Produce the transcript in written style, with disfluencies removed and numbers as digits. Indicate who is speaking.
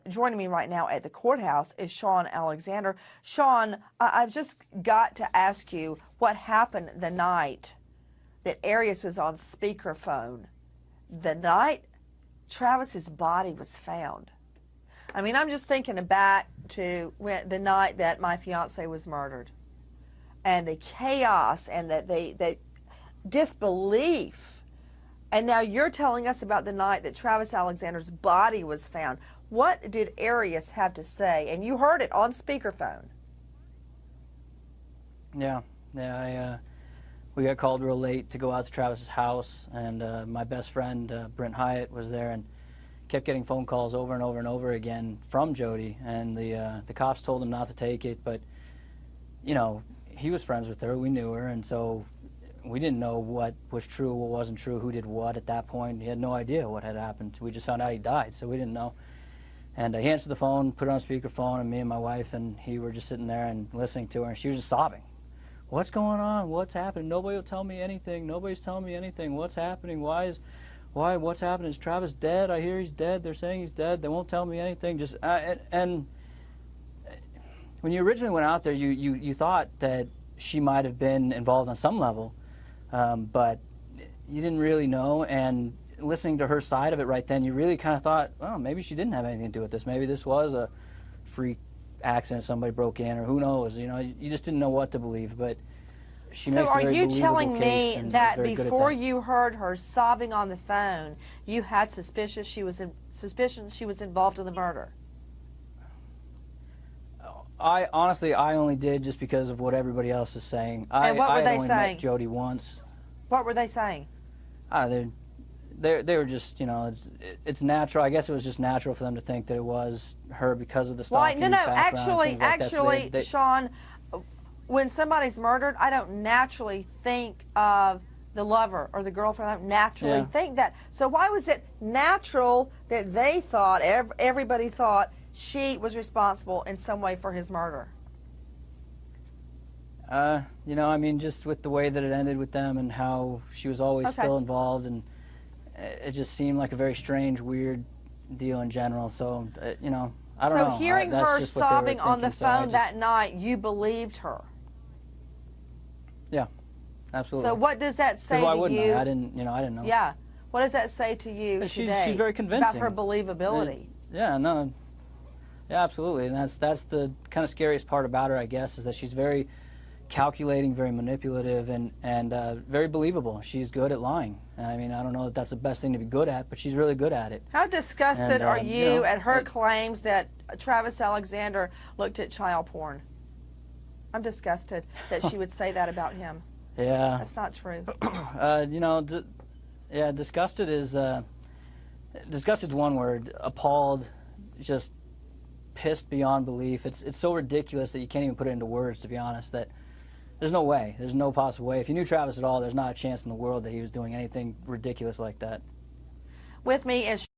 Speaker 1: Joining me right now at the courthouse is Sean Alexander. Sean, I've just got to ask you what happened the night that Arias was on speakerphone, the night Travis's body was found. I mean, I'm just thinking back to the night that my fiance was murdered, and the chaos and the disbelief. And now you're telling us about the night that Travis Alexander's body was found. What did Arias have to say? And you heard it on speakerphone.
Speaker 2: Yeah, we got called real late to go out to Travis's house, and my best friend, Brent Hyatt, was there and kept getting phone calls over and over and over again from Jody, and the cops told him not to take it, but, you know, he was friends with her, we knew her, and so we didn't know what was true, what wasn't true, who did what at that point. He had no idea what had happened. We just found out he died, so we didn't know. And he answered the phone, put it on speakerphone, and me and my wife and he were just sitting there and listening to her, and she was just sobbing. What's going on? What's happening? Nobody will tell me anything. Nobody's telling me anything. What's happening? What's happening? Is Travis dead? I hear he's dead. They're saying he's dead. They won't tell me anything. Just and when you originally went out there, you thought that she might have been involved on some level. But you didn't really know, and listening to her side of it right then, you really kind of thought, well, maybe she didn't have anything to do with this. Maybe this was a freak accident, somebody broke in, or who knows. You know, you just didn't know what to believe. But she makes a very believable case. So are you telling me
Speaker 1: that before you heard her sobbing on the phone, you had suspicion she was involved in the murder?
Speaker 2: Honestly, I only did just because of what everybody else was saying.
Speaker 1: And what were they
Speaker 2: only
Speaker 1: saying?
Speaker 2: Met Jody once.
Speaker 1: What were they saying?
Speaker 2: They were just, you know, it's natural. I guess it was just natural for them to think that it was her because of the stalking background.
Speaker 1: Actually, Sean, when somebody's murdered, I don't naturally think of the lover or the girlfriend. I don't naturally think that. So why was it natural that they thought, everybody thought, she was responsible in some way for his murder?
Speaker 2: You know, I mean, just with the way that it ended with them and how she was always still involved, and it just seemed like a very strange, weird deal in general. So, you know, I don't know.
Speaker 1: So hearing her sobbing on the phone that night, you believed her?
Speaker 2: Yeah, absolutely.
Speaker 1: So what does that say to you?
Speaker 2: Why wouldn't I? I didn't know.
Speaker 1: Yeah. What does that say to you today?
Speaker 2: She's very convincing.
Speaker 1: About her believability.
Speaker 2: Yeah, no. Yeah, absolutely, and that's the kind of scariest part about her, I guess, is that she's very calculating, very manipulative, and very believable. She's good at lying. I mean, I don't know if that's the best thing to be good at, but she's really good at it.
Speaker 1: How disgusted are you at her claims that Travis Alexander looked at child porn? I'm disgusted that she would say that about him.
Speaker 2: Yeah.
Speaker 1: That's not true.
Speaker 2: You know, yeah, disgusted is one word. Appalled, just pissed beyond belief. It's so ridiculous that you can't even put it into words, to be honest, that there's no way, there's no possible way. If you knew Travis at all, there's not a chance in the world that he was doing anything ridiculous like that.
Speaker 1: With me is